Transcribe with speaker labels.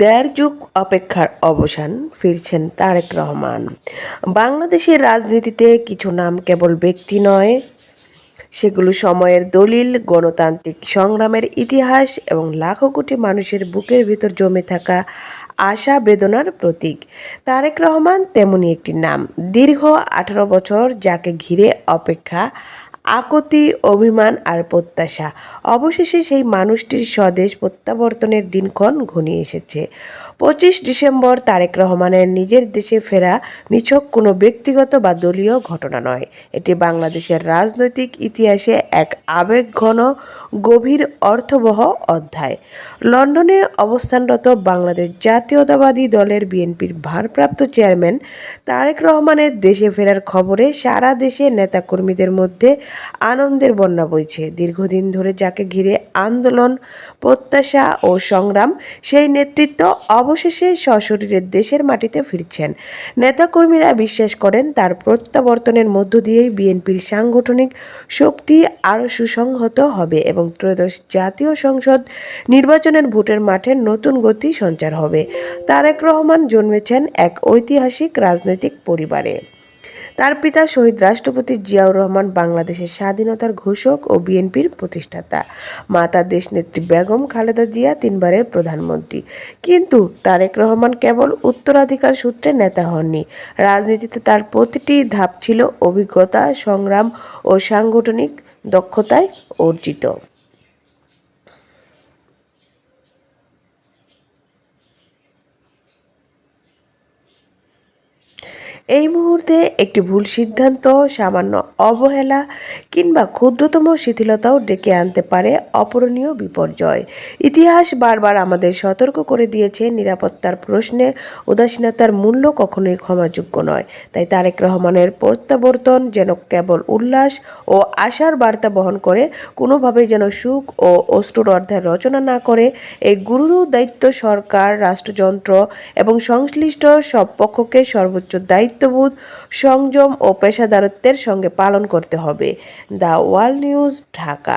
Speaker 1: দেড় যুগ অপেক্ষার অবসান, ফিরছেন তারেক রহমান। বাংলাদেশের রাজনীতিতে কিছু নাম কেবল ব্যক্তি নয়, সেগুলো সময়ের দলিল, গণতান্ত্রিক সংগ্রামের ইতিহাস এবং লাখো কোটি মানুষের বুকের ভিতর জমে থাকা আশা বেদনার প্রতীক। তারেক রহমান তেমনই একটি নাম। দীর্ঘ 18 বছর যাকে ঘিরে অপেক্ষা, আকুতি, অভিমান আর প্রত্যাশা। অবশেষে সেই মানুষটির স্বদেশ প্রত্যাবর্তনের দিনক্ষণ ঘনিয়ে এসেছে। 25 ডিসেম্বর তারেক রহমানের নিজের দেশে ফেরা নিছক কোনো ব্যক্তিগত বা দলীয় ঘটনা নয়। এটি বাংলাদেশের রাজনৈতিক ইতিহাসে এক আবেগঘন, গভীর অর্থবহ অধ্যায়। লন্ডনে অবস্থানরত বাংলাদেশ জাতীয়তাবাদী দলের বিএনপির ভারপ্রাপ্ত চেয়ারম্যান তারেক রহমানের দেশে ফেরার খবরে সারা দেশে নেতাকর্মীদের মধ্যে আনন্দের বন্যা বইছে। দীর্ঘদিন ধরে যাকে ঘিরে আন্দোলন, প্রত্যাশা ও সংগ্রাম, সেই নেতৃত্ব অবশেষে সশরীরে দেশের মাটিতে ফিরছেন। নেতাকর্মীরা বিশ্বাস করেন তার প্রত্যাবর্তনের মধ্য দিয়েই বিএনপির সাংগঠনিক শক্তি আরও সুসংহত হবে এবং ত্রয়োদশ জাতীয় সংসদ নির্বাচনের ভোটের মাঠে নতুন গতি সঞ্চার হবে। তারেক রহমান জন্মেছেন এক ঐতিহাসিক রাজনৈতিক পরিবারে। তার পিতা শহীদ রাষ্ট্রপতি জিয়াউর রহমান বাংলাদেশের স্বাধীনতার ঘোষক ও বিএনপির প্রতিষ্ঠাতা। মাতা দেশনেত্রী বেগম খালেদা জিয়া 3 বারের প্রধানমন্ত্রী। কিন্তু তারেক রহমান কেবল উত্তরাধিকার সূত্রে নেতা হননি। রাজনীতিতে তার প্রতিটি ধাপ ছিল অভিজ্ঞতা, সংগ্রাম ও সাংগঠনিক দক্ষতায় অর্জিত। এই মুহূর্তে একটি ভুল সিদ্ধান্ত, সামান্য অবহেলা কিংবা ক্ষুদ্রতম শিথিলতাও ডেকে আনতে পারে অপূরণীয় বিপর্যয়। ইতিহাস বারবার আমাদের সতর্ক করে দিয়েছে, নিরাপত্তার প্রশ্নে উদাসীনতার মূল্য কখনোই ক্ষমাযোগ্য নয়। তাই তারেক রহমানের প্রত্যাবর্তন যেন কেবল উল্লাস ও আশার বার্তা বহন করে, কোনোভাবেই যেন সুখ ও অশ্রুর অধ্যায় রচনা না করে। এই গুরুতর দায়িত্ব সরকার, রাষ্ট্রযন্ত্র এবং সংশ্লিষ্ট সব পক্ষকে সর্বোচ্চ দায়িত্ববোধ, সংযম ও পেশাদারত্বের সঙ্গে পালন করতে হবে। The wall news, Dhaka.